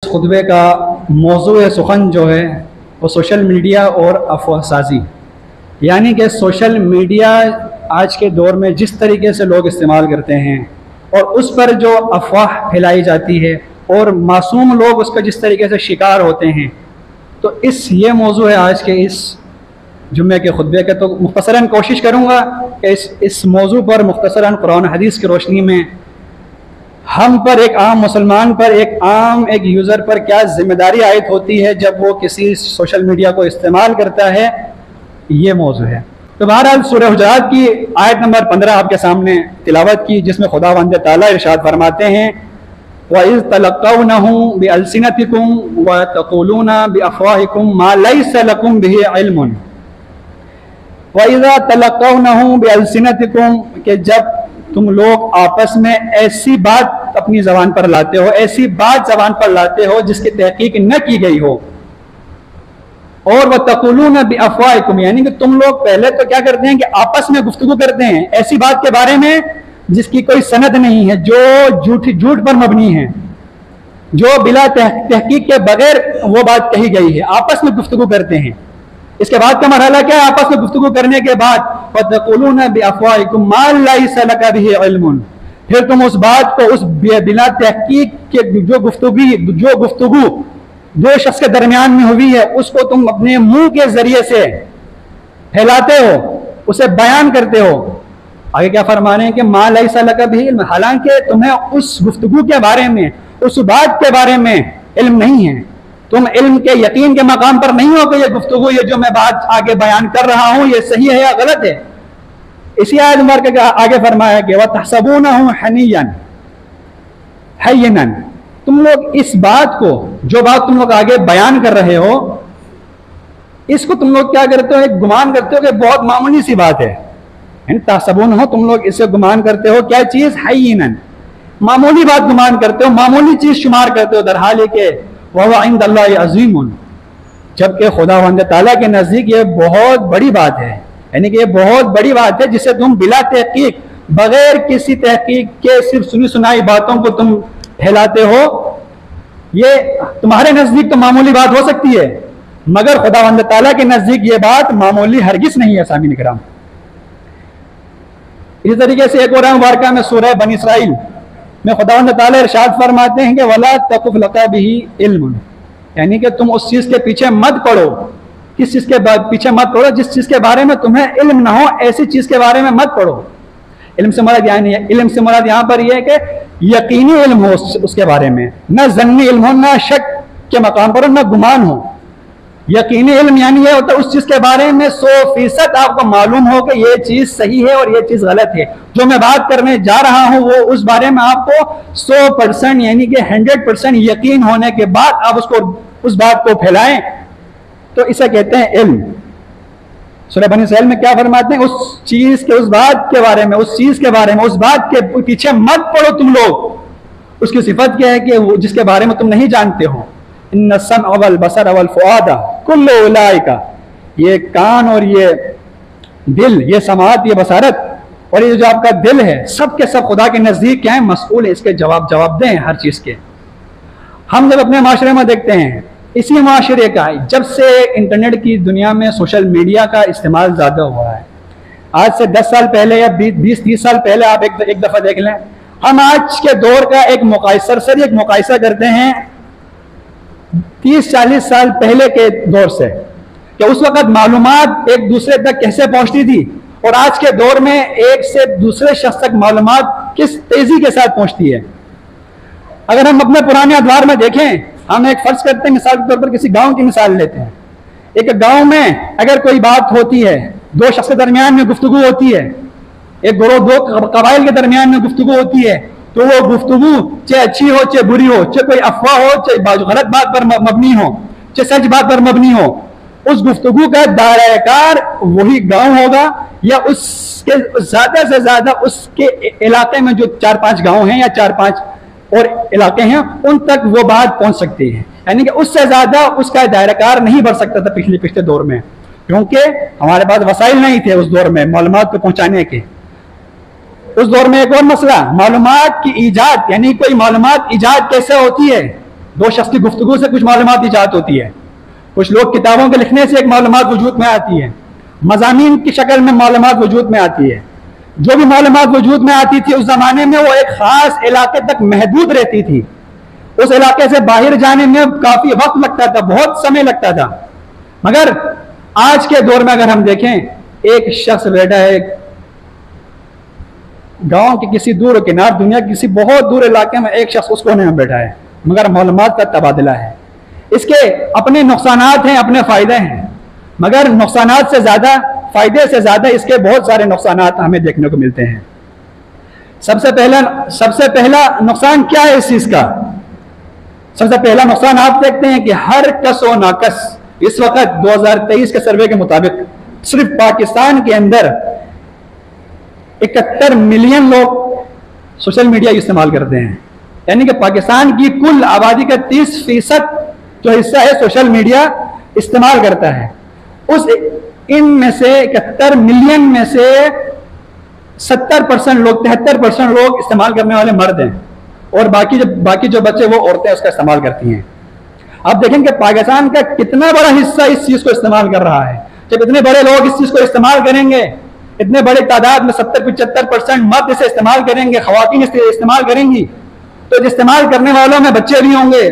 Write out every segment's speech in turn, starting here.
खुतबे का मौजू सुखन जो है वो सोशल मीडिया और अफवाहसाजी, यानी कि सोशल मीडिया आज के दौर में जिस तरीके से लोग इस्तेमाल करते हैं और उस पर जो अफवाह फैलाई जाती है और मासूम लोग उसका जिस तरीके से शिकार होते हैं, तो ये मौजू है आज के इस जुम्मे के खुतबे के। तो मुख्तसरन कोशिश करूँगा कि इस मौजू पर मुख्तसरन कुरान हदीस की रोशनी में हम पर, एक आम मुसलमान पर, एक यूज़र पर क्या जिम्मेदारी आयद होती है जब वो किसी सोशल मीडिया को इस्तेमाल करता है, ये मौजू है। तो बहरहाल सूरह हुजरात की आयत नंबर 15 आपके सामने तिलावत की, जिसमें खुदावंद ताला इरशाद फरमाते हैं वइज़ तलक़्क़ौनहु बिअल्सिनतिकुम व तक़ूलूना बिअफ़वाहिकुम मा लैसा लकुम बिही इल्मुन। वइज़ा तलक़्क़ौनहु बिअल्सिनतिकुम, कि जब तुम लोग आपस में ऐसी बात अपनी ज़बान पर लाते हो, ऐसी बात ज़बान पर लाते हो जिसकी तहकीक न की गई हो, और वह तक़ूलूना बिअफ़वाहिकुम, यानी कि तुम लोग पहले तो क्या करते हैं कि आपस में गुफ्तगू करते हैं ऐसी बात के बारे में जिसकी कोई सनद नहीं है, जो झूठ पर मबनी है, जो बिला तहकीक के बगैर वो बात कही गई है, आपस में गुफ्तगू करते हैं। इसके बाद का मरहला क्या है? आपस में गुफ्तगू करने के बाद वतक़ूलूना बिअफ़वाहिकुम मा लैसा लका बिही इल्मुन, फिर तुम उस बात को, उस बिना तहकीक के जो गुफ्तगू दो शख्स के दरमियान में हुई है, उसको तुम अपने मुंह के जरिए से फैलाते हो, उसे बयान करते हो। आगे क्या फरमा रहे हैं कि मा लैसा लका बिही इल्म, हालांकि तुम्हें उस गुफ्तगू के बारे में, उस बात के बारे में इल्म नहीं है, तुम इल्म के यकीन के मकाम पर नहीं हो कि ये गुफ्तगू, ये जो मैं बात आगे बयान कर रहा हूं, ये सही है या गलत है। इसी आयत नंबर के आगे फरमाया कि वतहसबूनहु हनीयन हय्यनन, तुम लोग इस बात को, जो बात तुम लोग आगे बयान कर रहे हो, इसको तुम लोग क्या करते हो? एक गुमान करते हो कि बहुत मामूली सी बात है। तहसबूनहु, तुम लोग इसे गुमान करते हो, क्या चीज? हय्यनन, मामूली बात गुमान करते हो, मामूली चीज शुमार करते हो, दरहाल के वह इंदल्लाहि अज़ीमुन, जबकि खुदावंद ताला के नजदीक ये बहुत बड़ी बात है, यानी कि ये बहुत बड़ी बात है जिसे तुम बिला तहकीक, बगैर किसी तहकीक के सिर्फ सुनी सुनाई बातों को तुम फैलाते हो। ये तुम्हारे नजदीक तो मामूली बात हो सकती है, मगर खुदावंद ताला के नजदीक ये बात मामूली हरगिज नहीं है। सामीन किराम, इसी तरीके से एक और मुबारका में सूरह बनी इसराइल में खुदावंद ताला इरशाद फरमाते हैं कि वला तकुफ लका बिही इल्मुन, यानी कि तुम उस चीज के पीछे मत पड़ो, किस चीज के पीछे मत पड़ो जिस चीज के बारे में तुम्हें इल्म ना हो, ऐसी चीज के बारे में मत पढ़ो। इल्म से मुराद यहाँ नहीं है, इल्म से मुराद यहाँ पर यह है कि यकीनी इल्म हो उसके बारे में, न जन्नी इल्म हो, न शक के मकाम पर हो, न गुमान हो। यकीनी इल्म यानी यह होता है उस चीज के बारे में 100% आपको मालूम हो कि यह चीज सही है और यह चीज गलत है। जो मैं बात करने जा रहा हूं वो उस बारे में आपको 100% यानी कि 100% यकीन होने के बाद आप उस बात को फैलाएं, तो इसे कहते हैं इल्म। सूरह बनी इसराइल में क्या फरमाते हैं? उस चीज के, उस बात के बारे में, उस चीज के बारे में, उस बात के पीछे मत पड़ो तुम लोग। उसकी सिफत क्या है कि वो जिसके बारे में तुम नहीं जानते हो। इन्ना सम वल बसर वल फुआदा कुल्लु उलाइका, ये कान और ये दिल, ये समात, ये बसारत और ये जो आपका दिल है, सब के सब खुदा के नजदीक क्या है? मसऊल है, इसके जवाब दें हर चीज के। हम जब अपने माशरे में देखते हैं, इसी माशरे का, जब से इंटरनेट की दुनिया में सोशल मीडिया का इस्तेमाल ज्यादा हुआ है, आज से 10 साल पहले या 20-30 साल पहले आप एक दफा देख लें, हम आज के दौर का एक मुकायसा करते हैं 30-40 साल पहले के दौर से, कि उस वक्त मालूमात एक दूसरे तक कैसे पहुंचती थी और आज के दौर में एक से दूसरे शख्स तक मालूमात किस तेजी के साथ पहुंचती है। अगर हम अपने पुराने अदवार में देखें, हम एक फर्ज करते हैं, मिसाल के तौर पर किसी गांव की मिसाल लेते हैं। एक गांव में अगर कोई बात होती है, दो शख्स के दरमियान में गुफ्तगू होती है, एक ग्रोह, दो कबाइल के दरमियान में गुफ्तगू होती है, तो वो गुफ्तगू चाहे अच्छी हो चाहे बुरी हो, चाहे कोई अफवाह हो चाहे गलत बात पर मबनी हो चाहे सच बात पर मबनी हो, उस गुफ्तगू का दायराकार वही गांव होगा या उसके ज्यादा से ज्यादा उसके इलाके में जो 4-5 गांव हैं या 4-5 और इलाके हैं उन तक वो बात पहुंच सकती है। यानी कि उससे ज्यादा उसका दायराकार नहीं बढ़ सकता था पिछले दौर में, क्योंकि हमारे पास वसाइल नहीं थे उस दौर में मालूमात को पहुंचाने के। उस दौर में एक और मसला, मालूमात की ईजाद, यानी कोई मालूमात ईजाद कैसे होती है, दो शख्स की गुफ्तगू से कुछ मालूमात ईजाद होती है, कुछ लोग किताबों के लिखने से एक मालूमात वजूद में आती है, मज़ामीन की शक्ल में मालूमात वजूद में आती है। जो भी मालूमात वजूद में आती थी उस ज़माने में वो एक ख़ास इलाके तक महदूद रहती थी। उस इलाके से बाहर जाने में काफ़ी वक्त लगता था, बहुत समय लगता था। मगर आज के दौर में अगर हम देखें, एक शख्स बैठा है गांव के किसी दूर किनार, दुनिया के किसी बहुत दूर इलाके में, एक शख्स उस कोने में बैठा है, मगर मालूमात का तबादला है। इसके अपने नुकसानात हैं, अपने फ़ायदे हैं, मगर नुकसानात से ज़्यादा, फ़ायदे से ज़्यादा इसके बहुत सारे नुकसानात हमें देखने को मिलते हैं। सबसे पहला नुकसान क्या है इस चीज़ का? सबसे पहला नुकसान आप देखते हैं कि हर कस व नाकस इस वक्त 2023 के सर्वे के मुताबिक सिर्फ पाकिस्तान के अंदर 71 मिलियन लोग सोशल मीडिया इस्तेमाल करते हैं। यानी कि पाकिस्तान की कुल आबादी का 30% जो हिस्सा है सोशल मीडिया इस्तेमाल करता है। उस इनमें से 71 मिलियन में से 70% लोग, 73% लोग इस्तेमाल करने वाले मर्द हैं, और बाकी जो बच्चे वो औरतें उसका इस्तेमाल करती हैं। आप देखें कि पाकिस्तान का कितना बड़ा हिस्सा इस चीज़ को इस्तेमाल कर रहा है। जब इतने बड़े लोग इस चीज़ को इस्तेमाल करेंगे, इतने बड़ी तादाद में 70-75% मर्द इसे इस्तेमाल करेंगे, ख़वातीन इसे इस्तेमाल करेंगी, तो इस्तेमाल करने वालों में बच्चे भी होंगे,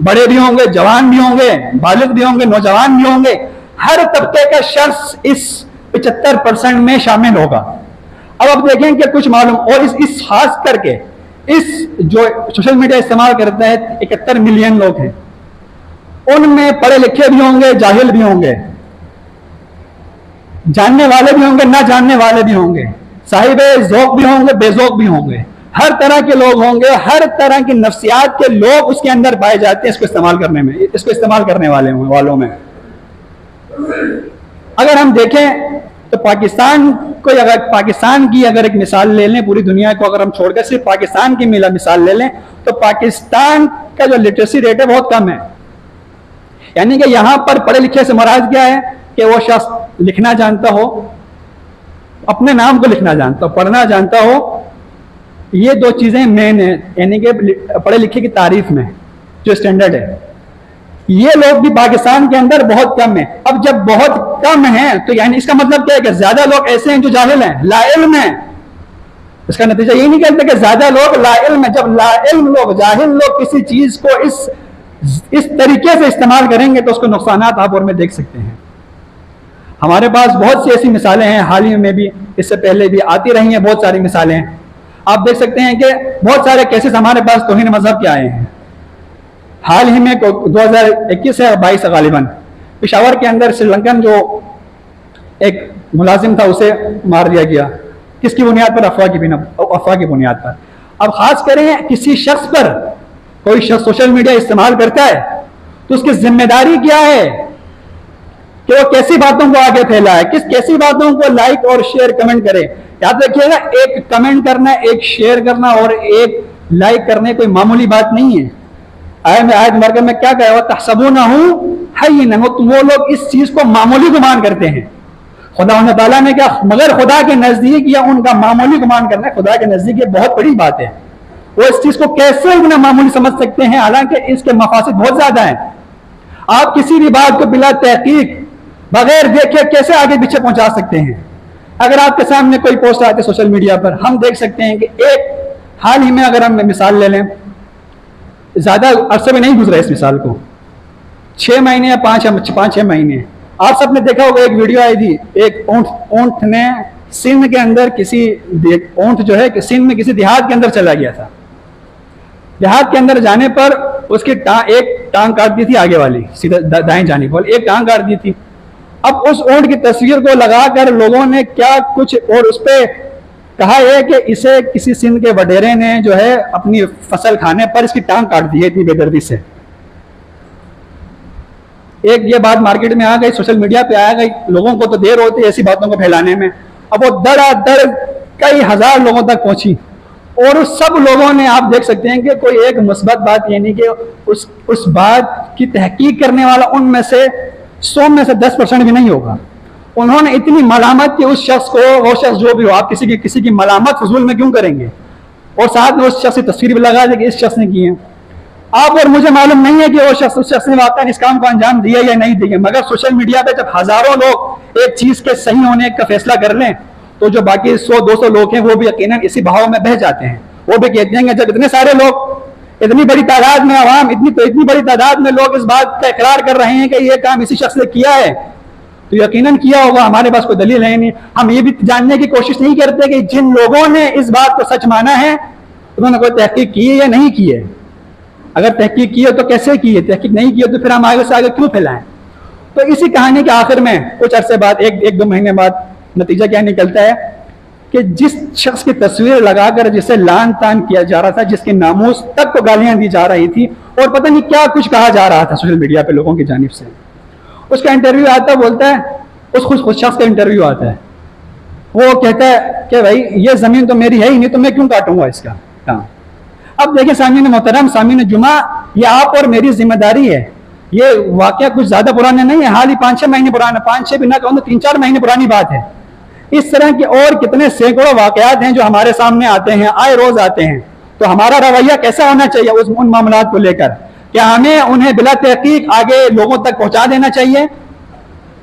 बड़े भी होंगे, जवान भी होंगे, बालिग भी होंगे, नौजवान भी होंगे। हर तबके का शख्स इस 75% में शामिल होगा। अब आप देखें कि कुछ मालूम, और इस खास करके इस जो सोशल मीडिया इस्तेमाल करता है 71 मिलियन लोग हैं, उनमें पढ़े लिखे भी होंगे, जाहिल भी होंगे, जानने वाले भी होंगे, ना जानने वाले भी होंगे, साहिबे ज़ौक़ भी होंगे, बेज़ौक़ भी होंगे, हर तरह के लोग होंगे, हर तरह की नफ्सियात के लोग उसके अंदर पाए जाते हैं इसको इस्तेमाल करने में, इसको इस्तेमाल करने वालों में। अगर हम देखें तो पाकिस्तान की अगर एक मिसाल ले लें, पूरी दुनिया को अगर हम छोड़कर सिर्फ पाकिस्तान की मिसाल ले लें, तो पाकिस्तान का जो लिटरेसी रेट है बहुत कम है। यानी कि यहां पर पढ़े लिखे से मुराद क्या है कि वो शख्स लिखना जानता हो, अपने नाम को लिखना जानता हो, पढ़ना जानता हो। ये दो चीजें मेन है, यानी कि पढ़े लिखे की तारीफ में जो स्टैंडर्ड है, ये लोग भी पाकिस्तान के अंदर बहुत कम है। अब जब बहुत कम है तो यानी इसका मतलब क्या है कि ज्यादा लोग ऐसे हैं जो जाहिल हैं, लाइल्म हैं। इसका नतीजा यही निकलता कि ज्यादा लोग लाइल्म हैं। जब लाइल्म लोग, जाहिल लोग किसी चीज को इस तरीके से इस्तेमाल करेंगे तो उसको नुकसानात आप और में देख सकते हैं। हमारे पास बहुत सी ऐसी मिसालें हैं, हाल ही में भी, इससे पहले भी आती रही हैं बहुत सारी मिसालें। आप देख सकते हैं कि बहुत सारे केसेस हमारे पास तौहीन मजहब के आए हैं। हाल ही में 2021 है 22 गालिबन, पेशावर के अंदर श्रीलंकन जो एक मुलाजिम था उसे मार दिया गया। किसकी बुनियाद पर? अफवाह की बुनियाद पर। अब खास करें किसी शख्स पर, कोई शख्स सोशल मीडिया इस्तेमाल करता है तो उसकी जिम्मेदारी क्या है कि वो कैसी बातों को आगे फैलाए, कैसी बातों को लाइक और शेयर कमेंट करे। याद रखिएगा, एक कमेंट करना, एक शेयर करना और एक लाइक करने कोई मामूली बात नहीं है। आयत मरकब में क्या कहा? तहसबूनहु हय्यिनन, वो लोग इस चीज को मामूली गुमान करते हैं। खुदा ताला ने क्या, मगर खुदा के नजदीक या उनका मामूली गुमान करना खुदा के नजदीक ये बहुत बड़ी बात है। वो इस चीज को कैसे उन्हें मामूली समझ सकते हैं, हालांकि इसके मफासिद बहुत ज्यादा हैं। आप किसी भी बात को बिला तहकीक, बगैर देखे कैसे आगे पीछे पहुंचा सकते हैं। अगर आपके सामने कोई पोस्ट आती है सोशल मीडिया पर, हम देख सकते हैं कि एक हाल ही में अगर हम मिसाल ले लें, ज्यादा अरसे में नहीं गुजरा इस मिसाल को, 6 महीने या 5-6 महीने, आप सबने देखा होगा एक वीडियो आई थी, एक ऊंट ने सिंध के अंदर ऊंट जो है सिंध में किसी देहात के अंदर चला गया था। देहात के अंदर जाने पर उसकी एक टांग काट दी थी, आगे वाली सीधा दाएं जाने वाली एक टांग काट दी थी। अब उस ऊंट की तस्वीर को लगाकर लोगों ने क्या कुछ और उस पर कहा है कि इसे किसी सिंध के वडेरे ने जो है अपनी फसल खाने पर इसकी टांग काट दी है इतनी बेदर्दी से। एक ये बात मार्केट में आ गई, सोशल मीडिया पे आ गई, लोगों को तो देर होती है ऐसी बातों को फैलाने में। अब वो दर कई हजार लोगों तक पहुंची और उस सब लोगों ने, आप देख सकते हैं कि कोई एक मुस्बत बात, यानी कि उस बात की तहकीक करने वाला उनमें से 100 में से 10% भी नहीं होगा। उन्होंने इतनी मलामत की उस शख्स को, वो शख्स जो भी हो, आप किसी की मलामत फजूल में क्यों करेंगे, और साथ में उस शख्स की तस्वीर भी लगा दी कि इस शख्स ने की है। आप और मुझे मालूम नहीं है कि वो शख्स उस शख्स ने वाकई इस काम को अंजाम दिया या नहीं दिया, मगर सोशल मीडिया पे जब हजारों लोग एक चीज के सही होने का फैसला कर लें तो जो बाकी 100-200 लोग हैं वो भी यकीनन इसी बहाव में बह जाते हैं। वो भी कहते हैं कि जब इतने सारे लोग, इतनी बड़ी तादाद में आवाम, इतनी बड़ी तादाद में लोग इस बात का इकरार कर रहे हैं कि ये काम इसी शख्स ने किया है, तो यकीनन किया होगा, हमारे पास कोई दलील है नहीं। हम ये भी जानने की कोशिश नहीं करते कि जिन लोगों ने इस बात को सच माना है उन्होंने कोई तहकीक की है या नहीं की है। अगर तहकीक की है तो कैसे की है, तहकीक नहीं की है तो फिर हम आगे से आगे क्यों फैलाएं। तो इसी कहानी के आखिर में कुछ अरसे बाद, एक दो महीने बाद, नतीजा क्या निकलता है कि जिस शख्स की तस्वीर लगाकर जिसे लान तान किया जा रहा था, जिसके नामूस तक को गालियां दी जा रही थी और पता नहीं क्या कुछ कहा जा रहा था सोशल मीडिया पे लोगों की जानिब से, उसका इंटरव्यू आता, बोलता है, उस शख्स का इंटरव्यू आता है, वो कहता है कि भाई ये जमीन तो मेरी है ही नहीं, तो मैं क्यों काटूंगा इसका काम। अब देखिए सामीन मोहतरम, सामीन जुमा, ये आप और मेरी जिम्मेदारी है। ये वाकया कुछ ज्यादा पुराना नहीं है, हाल ही 5-6 महीने पुराना, 5-6 भी ना कहूँ तो 3-4 महीने पुरानी बात है। इस तरह के और कितने सैकड़ों वाकयात हैं जो हमारे सामने आते हैं, आए रोज आते हैं। तो हमारा रवैया कैसा होना चाहिए उन मामलात को लेकर? क्या हमें उन्हें बिला तहकीक आगे लोगों तक पहुंचा देना चाहिए?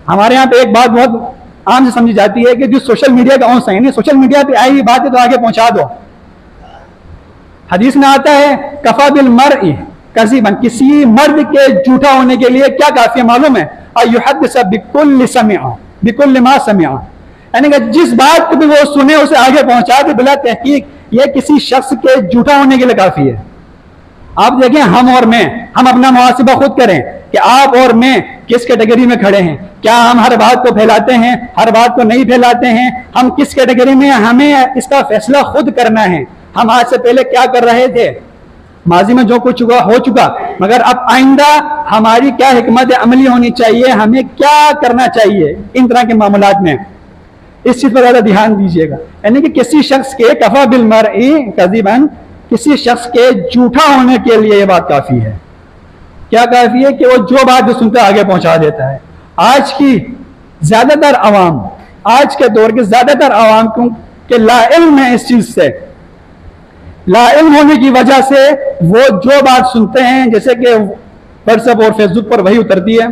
हमारे यहाँ पे एक बात बहुत आम से समझी जाती है कि जो सोशल मीडिया का अंश है, सोशल मीडिया पे आई हुई बात है तो आगे पहुंचा दो। हदीस में आता है कफा बिल मर्इ कज़िबन, किसी मर्द के झूठा होने के लिए क्या काफी मालूम है? अयुहद्दिस बिकुल्लि मा समिअ, यानी कि जिस बात को भी वो सुने उसे आगे पहुंचा दे बिला तहकीक, ये किसी शख्स के झूठा होने के लिए काफी है। आप देखें, हम और मैं, हम अपना मुहासिबा खुद करें कि आप और मैं किस कैटेगरी में खड़े हैं। क्या हम हर बात को फैलाते हैं, हर बात को नहीं फैलाते हैं? हम किस कैटेगरी में, हमें इसका फैसला खुद करना है। हम आज से पहले क्या कर रहे थे, माजी में जो कुछ हुआ हो चुका, मगर अब आइंदा हमारी क्या हिकमत अमली होनी चाहिए, हमें क्या करना चाहिए इन तरह के मामलात में, इस चीज पर ज्यादा ध्यान दीजिएगा। यानी कि किसी शख्स के कफा बिल मर्इ कज़िबन, किसी शख्स के झूठा होने के लिए यह बात काफी है। क्या काफी है? कि वो जो बात जो सुनता आगे पहुंचा देता है। आज की ज्यादातर आवाम, आज के दौर के ज्यादातर आवाम क्योंकि लाइल्म है इस चीज से, लाइल्म होने की वजह से वो जो बात सुनते हैं, जैसे कि व्हाट्सएप और फेसबुक पर वही उतरती है,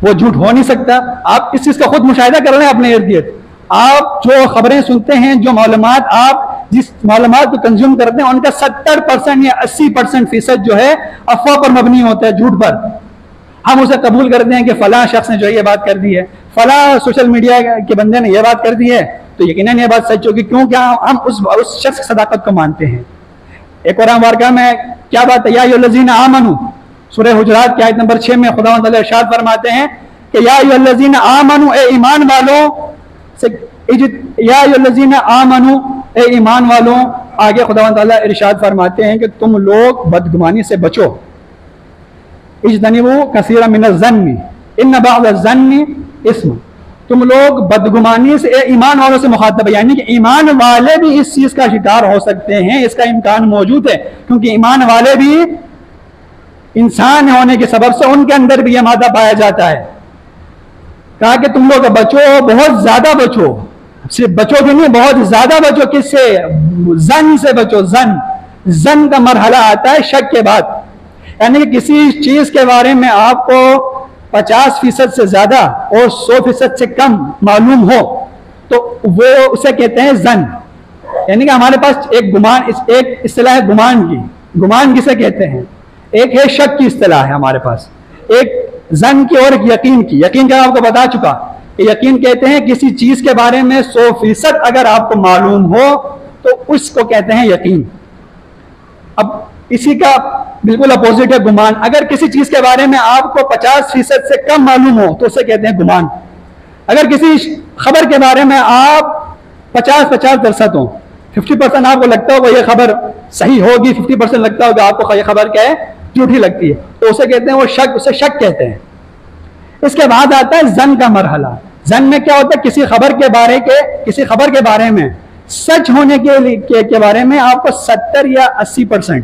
वो झूठ हो नहीं सकता। आप इस चीज का खुद मुशाहिदा कर रहे हैं अपने इर्द गिर्द। आप जो खबरें सुनते हैं, जो मालूमात आप जिस मालूमात को कंज्यूम करते हैं, उनका 70% या 80% जो है अफवाह पर मबनी होता है, झूठ पर। हम उसे कबूल करते हैं कि फला शख्स ने जो ये बात कर दी है, फला सोशल मीडिया के बंदे ने यह बात कर दी है, तो यकीनन ये बात सच होगी। क्यों? क्या हम उस शख्स की सदाकत को मानते हैं। एक और वारका में क्या बात है, या अय्युहल्लज़ीना आमनू, सूरह हुजुरात की आयत नंबर 6 में खुदावंद ताला इरशाद फरमाते हैं कि या अय्युहल्लज़ीना आमनू, ए ईमान वालों से, या अय्युहल्लज़ीना आमनू, ए ईमान वालों, आगे खुदावंद ताला इरशाद फरमाते हैं कि तुम लोग बदगुमानी से बचो। इज्तनिबू कसीरा मिनज़्ज़न्नि इन्न बअज़-ज़न्नि इस्म, तुम लोग बदगुमानी से, ईमान वालों से मुखातब है, यानी कि ईमान वाले भी इस चीज का शिकार हो सकते हैं, इसका इम्कान मौजूद है, क्योंकि ईमान वाले भी इंसान होने के सबब से उनके अंदर भी यह मादा पाया जाता है। कहा कि तुम लोग बचो, बहुत ज्यादा बचो, सिर्फ बचो भी नहीं, बहुत ज्यादा बचो। किससे? जन से बचो। जन का मरहला आता है शक के बाद, यानी कि किसी चीज के बारे में आपको 50% से ज्यादा और 100% से कम मालूम हो तो वो उसे कहते हैं जन। यानी कि हमारे पास एक गुमान, एक इस्तिलाह है गुमान की। गुमान किसे कहते हैं? एक है शक की इस्तिलाह है हमारे पास, एक जन की और एक यकीन की। यकीन का आपको बता चुका कि यकीन कहते हैं किसी चीज के बारे में 100% अगर आपको मालूम हो तो उसको कहते हैं यकीन। अब इसी का बिल्कुल अपोजिट है गुमान। अगर किसी चीज के बारे में आपको 50% से कम मालूम हो तो उसे कहते हैं गुमान। अगर किसी खबर के बारे में आप 50% हो, 50% आपको लगता होगा यह खबर सही होगी, 50% लगता होगा आपको यह खबर क्या है, झूठी लगती है, तो उसे कहते हैं वो शक, उसे शक कहते हैं। इसके बाद आता है जन का मरहला। जन में क्या होता है? किसी खबर के बारे में सच होने के बारे में आपको 70 या 80%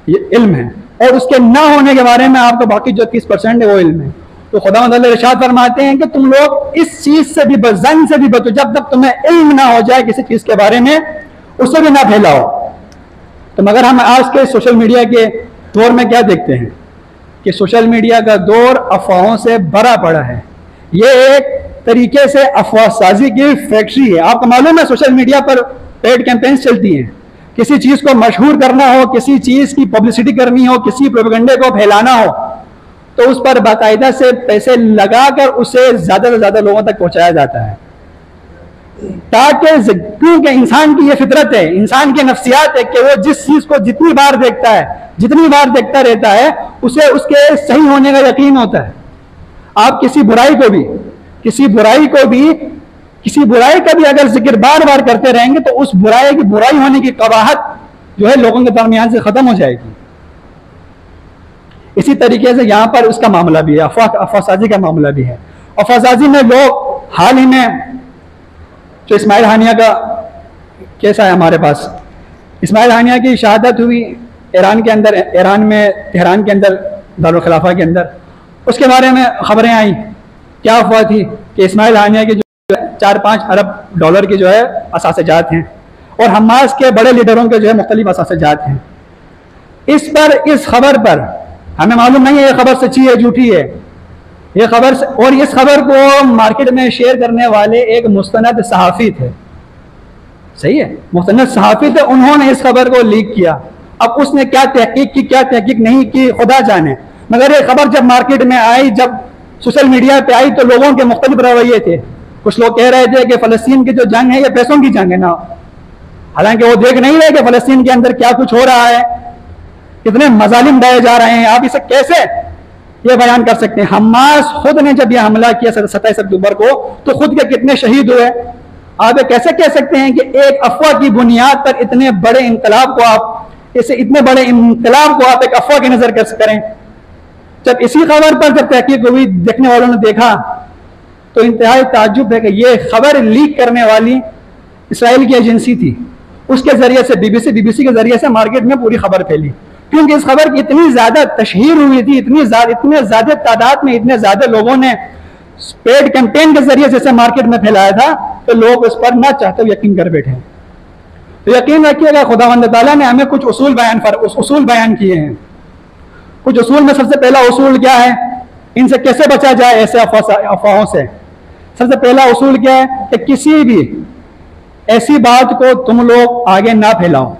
ये इल्म है, और उसके ना होने के बारे में आपको बाकी जो 30% है वो इल्म है। तो खुदावंद अल्लाह इरशाद फरमाते हैं कि तुम लोग इस चीज से भी, जन से भी बचो, जब तक तुम्हें इल्म ना हो जाए किसी चीज के बारे में, उससे भी ना फैलाओ। तो मगर हम आज के सोशल मीडिया के दौर में क्या देखते हैं कि सोशल मीडिया का दौर अफवाहों से भरा पड़ा है। ये एक तरीके से अफवाह साजी की फैक्ट्री है। आपको मालूम है सोशल मीडिया पर पेड कैंपेन्स चलती हैं, किसी चीज़ को मशहूर करना हो, किसी चीज़ की पब्लिसिटी करनी हो, किसी प्रोपेगेंडे को फैलाना हो, तो उस पर बाकायदा से पैसे लगाकर उसे ज़्यादा से ज़्यादा लोगों तक पहुँचाया जाता है, ताकि क्योंकि इंसान की ये फितरत है, इंसान की नफ्सियात है कि वो जिस चीज़ को जितनी बार देखता है, जितनी बार देखता रहता है, उसे उसके सही होने का यकीन होता है। आप किसी बुराई का भी अगर जिक्र बार बार करते रहेंगे तो उस बुराई की बुराई होने की कवाहत जो है लोगों के दरमियान से खत्म हो जाएगी। इसी तरीके से यहां पर उसका मामला भी है, अफवाहसाजी का मामला भी है। अफवाहसाजी में लोग हाल ही में जो इस्माइल हानिया का केस आया हमारे पास, इस्माइल हानिया की शहादत हुई ईरान में तेहरान के अंदर दारुल खिलाफा के अंदर। उसके बारे में खबरें आई, क्या अफवाह थी कि इस्माइल हानिया की जो 4-5 अरब डॉलर की जो है असासजात हैं और हमास के बड़े लीडरों के जो है मुख्तलिफ असासजात हैं। इस खबर पर हमें मालूम नहीं है ये खबर सच्ची है झूठी है, ये खबर, और इस खबर को मार्केट में शेयर करने वाले एक मुस्तनद सहाफ़ी थे, सही है, मुस्तनद सहाफ़ी थे, उन्होंने इस खबर को लीक किया। अब उसने क्या तहकीक की, क्या तहकीक नहीं की, खुदा जाने। मगर ये खबर जब मार्केट में आई, जब सोशल मीडिया पे आई, तो लोगों के मुख्तलिफ रवैये थे। कुछ लोग कह रहे थे कि फ़लस्तीन की जो जंग है ये पैसों की जंग है ना, हालांकि वो देख नहीं रहे कि फ़लस्तीन के अंदर क्या कुछ हो रहा है, कितने मजालिम ढाए जा रहे हैं। आप इसे कैसे ये बयान कर सकते हैं? हमास खुद ने जब यह हमला किया 27 अक्टूबर को, तो खुद के कितने शहीद हुए। आप ये कैसे कह सकते हैं कि एक अफवाह की बुनियाद पर इतने बड़े इंकलाब को आप एक अफवाह की नजर करें? जब इसी खबर पर जब तहकीक हुई, देखने वालों ने देखा, तो इंतहाई ताज्जुब है कि ये खबर लीक करने वाली इसराइल की एजेंसी थी। उसके जरिए से बीबीसी के जरिए से मार्केट में पूरी खबर फैली, क्योंकि इस खबर की इतनी ज्यादा तशहीर हुई थी, इतने ज्यादा तादाद में इतने ज्यादा लोगों ने पेड कैंपेन के जरिए से मार्केट में फैलाया था, तो लोग उस पर ना चाहते हुए यकीन कर बैठे। तो यकीन रखिएगा खुदावंद ताला ने हमें कुछ उसूल बयान किए हैं। कुछ उसूल में सबसे पहला उसूल क्या है, इनसे कैसे बचा जाए ऐसे अफवाहों से। सबसे पहला उसूल क्या है कि किसी भी ऐसी बात को तुम लोग आगे ना फैलाओ।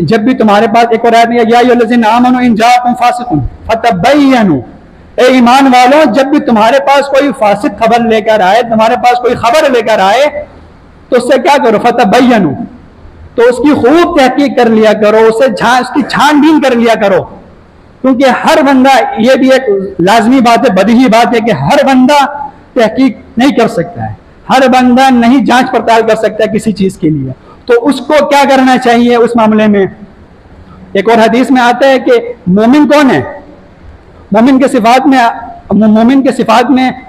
जब भी तुम्हारे पास एक और आयत में या अय्युहल्लज़ीना आमनू इन जाअकुम फासिकुन फतबय्यनु, ए ईमान वालों, जब भी तुम्हारे पास कोई फासिक खबर लेकर आए, तुम्हारे पास कोई खबर लेकर आए, तो उससे क्या करो, फतबय्यनु, तो उसकी खूब तहकीक कर लिया करो, उसकी छानबीन कर लिया करो। क्योंकि हर बंदा, ये भी एक लाजमी बात है, बदीही बात है कि हर बंदा तहकीक नहीं कर सकता है, हर बंदा नहीं जांच पड़ताल कर सकता है किसी चीज के लिए। तो उसको क्या करना चाहिए उस मामले में? एक और हदीस में आता है कि मोमिन कौन है? मोमिन के सिफात में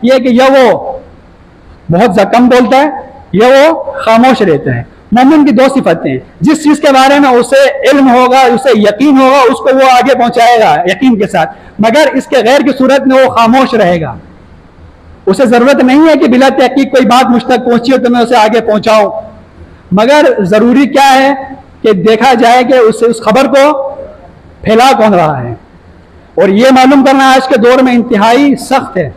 यह है कि यह वो बहुत कम बोलता है, यह वो खामोश रहता है। मोमिन की दो सिफतें हैं, जिस चीज के बारे में उसे इल्म होगा, उसे यकीन होगा, उसको वो आगे पहुंचाएगा यकीन के साथ, मगर इसके गैर की सूरत में वो खामोश रहेगा। उसे जरूरत नहीं है कि बिला तहकीक कोई बात मुझ तक पहुंची हो तो मैं उसे आगे पहुंचाऊं, मगर जरूरी क्या है कि देखा जाए कि उससे उस खबर को फैला कौन रहा है। और ये मालूम करना आज के दौर में इंतहाई सख्त है।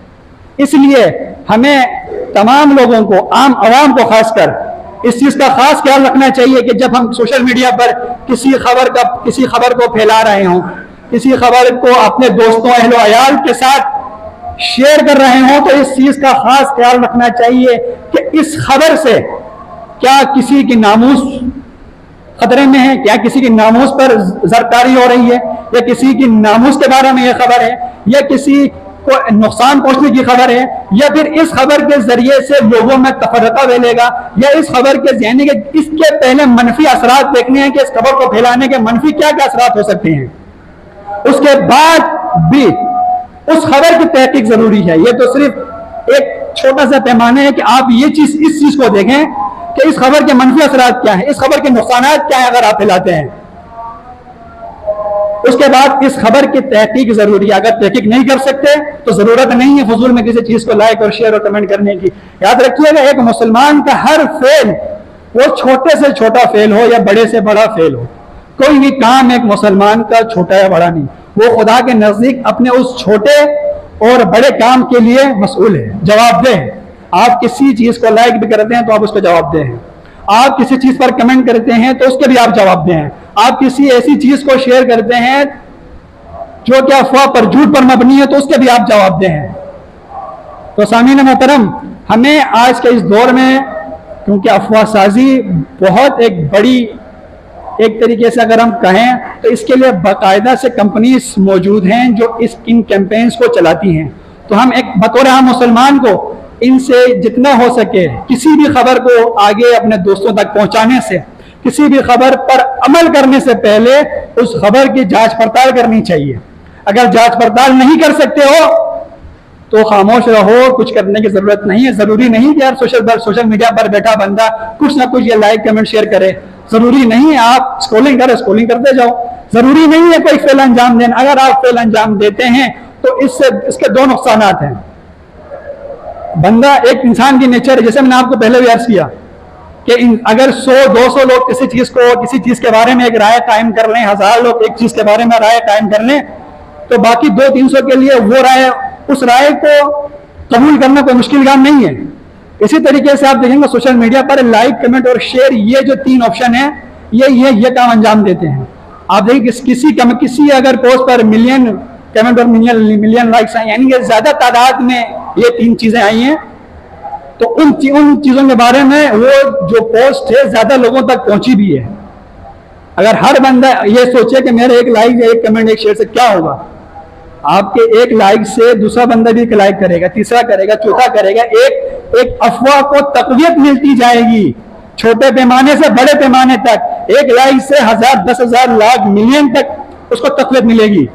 इसलिए हमें तमाम लोगों को, आम आवाम को खासकर, इस चीज का खास ख्याल रखना चाहिए कि जब हम सोशल मीडिया पर किसी खबर को फैला रहे हों, किसी खबर को अपने दोस्तों अहलो अयाल के साथ शेयर कर रहे हों, तो इस चीज का खास ख्याल रखना चाहिए कि इस खबर से क्या किसी की नामूस खतरे में है, क्या किसी की नामूस पर जरकारी हो रही है, या किसी की नामूस के बारे में यह खबर है, या किसी को नुकसान पहुंचने की खबर है, या फिर इस खबर के जरिए से लोगों में तफरका फैलेगा, या इस खबर के यानी कि इसके पहले मनफी असरात देखने हैं कि इस खबर को फैलाने के मनफी क्या क्या असरात हो सकते हैं, उसके बाद भी उस खबर की तहकीक जरूरी है। यह तो सिर्फ एक छोटा सा पैमाना है कि आप इस चीज को देखें कि इस खबर के मनफी असरात क्या है, इस खबर के नुकसानात क्या है अगर आप फैलाते हैं। उसके बाद इस खबर की तहकीक जरूरी है। अगर तहकीक नहीं कर सकते तो जरूरत नहीं है फजूल में किसी चीज को लाइक और शेयर और कमेंट करने की। याद रखिएगा, एक मुसलमान का हर फेल वो छोटे से छोटा फेल हो या बड़े से बड़ा फेल हो, कोई भी काम एक मुसलमान का छोटा या बड़ा नहीं, वो खुदा के नजदीक अपने उस छोटे और बड़े काम के लिए मसूल है, जवाबदेह है। आप किसी चीज को लाइक भी करते हैं तो आप उसको जवाबदेह हैं, आप किसी चीज पर कमेंट करते हैं तो उसके भी आप जवाबदेह हैं, आप किसी ऐसी चीज को शेयर करते हैं जो कि अफवाह पर, झूठ पर मबनी है, तो उसके भी आप जवाबदेह हैं। तो सामीन मोहतरम, हमें आज के इस दौर में, क्योंकि अफवाह साजी बहुत एक बड़ी, एक तरीके से अगर हम कहें तो इसके लिए बाकायदा से कंपनीज मौजूद हैं जो इन कैंपेन्स को चलाती हैं। तो हम एक बतौर हम मुसलमान को इनसे जितना हो सके किसी भी खबर को आगे अपने दोस्तों तक पहुंचाने से, किसी भी खबर पर अमल करने से पहले उस खबर की जांच पड़ताल करनी चाहिए। अगर जांच पड़ताल नहीं कर सकते हो तो खामोश रहो, कुछ करने की जरूरत नहीं है। जरूरी नहीं कि यार सोशल मीडिया पर बैठा बंदा कुछ ना कुछ ये लाइक कमेंट शेयर करे, जरूरी नहीं है आप स्क्रॉलिंग करते जाओ, जरूरी नहीं है कोई फेल अंजाम देना। अगर आप फेल अंजाम देते हैं तो इसके दो नुकसान हैं। बंदा, एक इंसान की नेचर है, जैसे मैंने आपको पहले भी अर्ज किया कि अगर 100-200 लोग किसी चीज के बारे में एक राय कायम कर लें, 1000 लोग एक चीज के बारे में राय कायम कर लें, तो बाकी 200-300 के लिए वो उस राय को कबूल करना कोई मुश्किल काम नहीं है। इसी तरीके से आप देखेंगे सोशल मीडिया पर लाइक कमेंट और शेयर, ये जो 3 ऑप्शन है, ये काम अंजाम देते हैं। आप देखिए किसी अगर पोस्ट पर मिलियन कमेंट और मिलियन लाइक्स आए, यानी कि ज्यादा तादाद में ये 3 चीजें आई हैं, तो उन चीजों के बारे में वो जो पोस्ट है ज्यादा लोगों तक पहुंची भी है। अगर हर बंदा ये सोचे कि मेरे एक लाइक, एक कमेंट, एक शेयर से क्या होगा, आपके एक लाइक से दूसरा बंदा भी एक लाइक करेगा, तीसरा करेगा, चौथा करेगा, एक अफवाह को तकवीयत मिलती जाएगी, छोटे पैमाने से बड़े पैमाने तक। एक लाइक से 1000, 10,000, लाख, मिलियन तक उसको तकवीयत मिलेगी।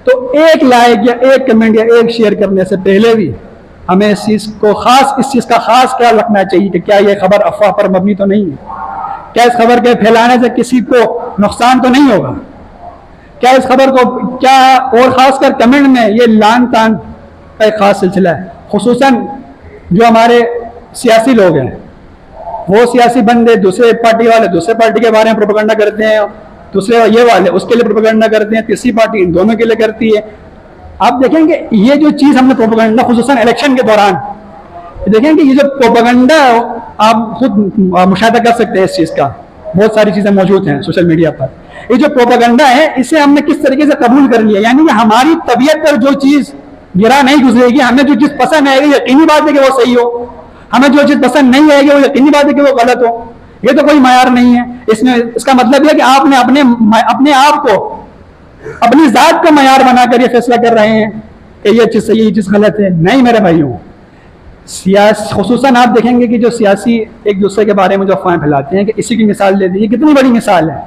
तो एक लाइक या एक कमेंट या एक शेयर करने से पहले भी हमें इस चीज का खास ख्याल रखना चाहिए कि क्या यह खबर अफवाह पर मबनी तो नहीं है, क्या इस खबर के फैलाने से किसी को नुकसान तो नहीं होगा, क्या इस खबर को, क्या, और खासकर कमेंट में ये लान तान का एक खास सिलसिला है। खुसूसन जो हमारे सियासी लोग हैं, वो सियासी बंदे दूसरे पार्टी वाले दूसरे पार्टी के बारे में प्रोपेगेंडा करते हैं, दूसरे ये वाले उसके लिए प्रोपेगेंडा करते हैं, तीसरी पार्टी इन दोनों के लिए करती है। आप देखेंगे ये जो चीज हमने प्रोपेगेंडा, खुसूसन इलेक्शन के दौरान देखेंगे, ये जो प्रोपेगेंडा आप खुद मुशाहिदा कर सकते हैं, इस चीज का बहुत सारी चीजें मौजूद हैं सोशल मीडिया पर। ये जो प्रोपेगेंडा है, इसे हमने किस तरीके से कबूल कर लिया, यानी कि हमारी तबीयत पर जो चीज गिरा नहीं गुजरेगी, हमें जो चीज पसंद आएगी यकीनी बात है कि वो सही हो, हमें जो चीज पसंद नहीं आएगी वो यकीनी बात है कि वो गलत हो। ये तो कोई मायार नहीं है। इसमें इसका मतलब यह कि आपने अपने आप को, अपनी जात को मायार बनाकर ये फैसला कर रहे हैं कि ये चीज सही है, ये चीज गलत है। नहीं मेरे भाइयों, खुसूसन आप देखेंगे कि जो सियासी एक दूसरे के बारे में जो अफवाहें फैलाते हैं कि इसी की मिसाल दे दी, कितनी बड़ी मिसाल है।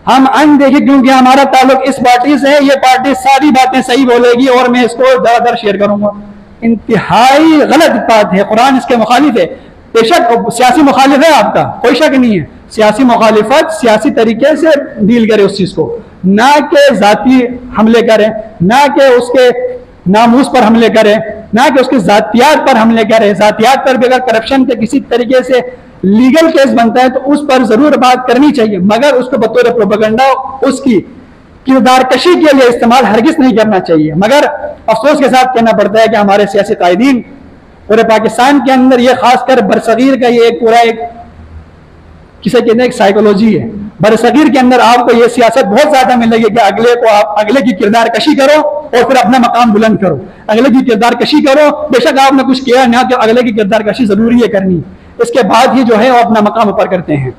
हम अनदेखे क्योंकि हमारा ताल्लुक इस पार्टी से है, ये पार्टी सारी बातें सही बोलेगी और मैं इसको दर शेयर करूंगा। इंतहाई गलत बात है, कुरान इसके मुखालिफ है। बेशक सियासी मुखालिफ है आपका, कोई शक नहीं है, सियासी मुखालिफत सियासी तरीके से डील करे उस चीज को, ना कि जाती हमले करें, ना कि उसके नामूस पर हमले करें, ना कि उसके जातियात पर हमले करें। जातियात पर भी अगर करप्शन के किसी तरीके से लीगल केस बनता है तो उस पर जरूर बात करनी चाहिए, मगर उसको बतौर प्रोपेगेंडा उसकी किरदार कशी के लिए इस्तेमाल हरगिज नहीं करना चाहिए। मगर अफसोस के साथ कहना पड़ता है कि हमारे सियासी कायदीन पूरे पाकिस्तान के अंदर, ये खासकर बरसगीर का ये एक किसे कहते हैं एक साइकोलॉजी है। बरसगीर के अंदर आपको ये सियासत बहुत ज्यादा मिलेगी कि अगले की किरदार कशी करो और फिर अपना मकाम बुलंद करो, अगले की किरदार कशी करो, बेशक आपने कुछ किया ना, कि अगले की किरदार कशी जरूरी है करनी, इसके बाद ही जो है वो अपना मकाम ऊपर करते हैं।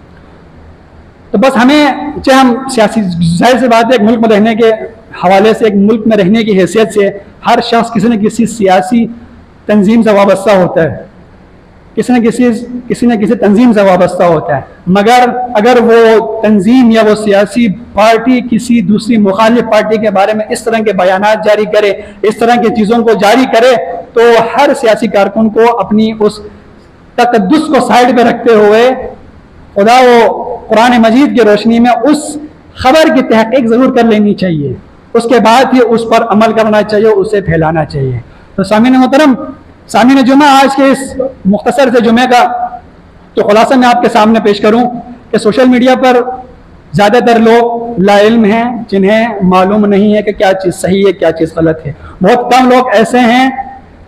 तो बस हमें, चाहे हम सियासी, जाहिर सी बात है एक मुल्क में रहने के हवाले से, एक मुल्क में रहने की हैसियत से हर शख्स किसी न किसी सियासी तंजीम से वाबस्ता होता है, किसी न किसी तंजीम से वाबस्ता होता है। मगर अगर वो तंजीम या वो सियासी पार्टी किसी दूसरी मुखालिफ पार्टी के बारे में इस तरह के बयानात जारी करे, इस तरह की चीज़ों को जारी करे, तो हर सियासी कारकुन को अपनी उस तकद्दुस को साइड पे रखते हुए खुदा वो कुरान मजीद की रोशनी में उस खबर की तहकीक ज़रूर कर लेनी चाहिए, उसके बाद ही उस पर अमल करना चाहिए, उसे फैलाना चाहिए। तो सामीन मोहतरम, सामीन जुमा, आज के इस मुख्तसर से जुमे का तो खुलासा मैं आपके सामने पेश करूं कि सोशल मीडिया पर ज़्यादातर लोग लाइल्म हैं, जिन्हें मालूम नहीं है कि क्या चीज़ सही है, क्या चीज़ गलत है। बहुत कम लोग ऐसे हैं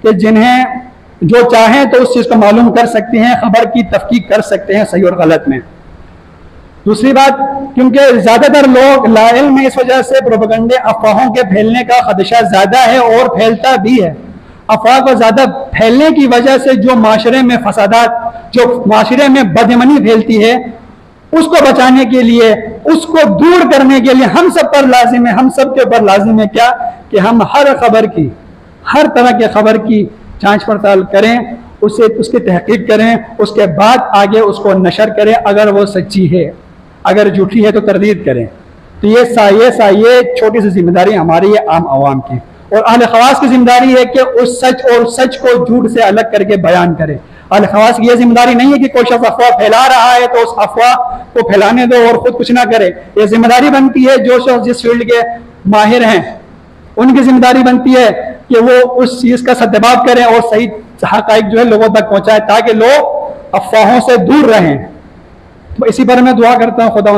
कि जिन्हें जो चाहें तो उस चीज़ को मालूम कर सकते हैं, खबर की तहकीक कर सकते हैं सही और गलत में। दूसरी बात, क्योंकि ज़्यादातर लोग लाइल्म में, इस वजह से प्रोपेगेंडे, अफवाहों के फैलने का खदशा ज़्यादा है और फैलता भी है। अफवाह को ज़्यादा फैलने की वजह से जो माशरे में फसादात, जो माशरे में बदअमनी फैलती है, उसको बचाने के लिए, उसको दूर करने के लिए हम सब पर लाजिम है, हम सब के ऊपर लाजिम है क्या, कि हम हर खबर की, हर तरह की खबर की जांच पड़ताल करें, उसे उसकी तहकीक करें, उसके बाद आगे उसको नशर करें। अगर वो सच्ची है, अगर झूठी है तो तरदीद करें। तो ये छोटी सी जिम्मेदारी हमारी है आम आवाम की, और अहले खवास की जिम्मेदारी है कि उस सच और सच को झूठ से अलग करके बयान करें। अहले खवास की यह जिम्मेदारी नहीं है कि कोई शख्स अफवाह फैला रहा है तो उस अफवाह को फैलाने दो और खुद कुछ ना करे। यह जिम्मेदारी बनती है जो शख्स जिस फील्ड के माहिर हैं, उनकी जिम्मेदारी बनती है कि वो उस चीज़ का सद्देबाब करें और सही हक़ाइक़ जो है लोगों तक पहुँचाएं, ताकि लोग अफवाहों से दूर रहें। तो इसी पर मैं दुआ करता हूँ खुदा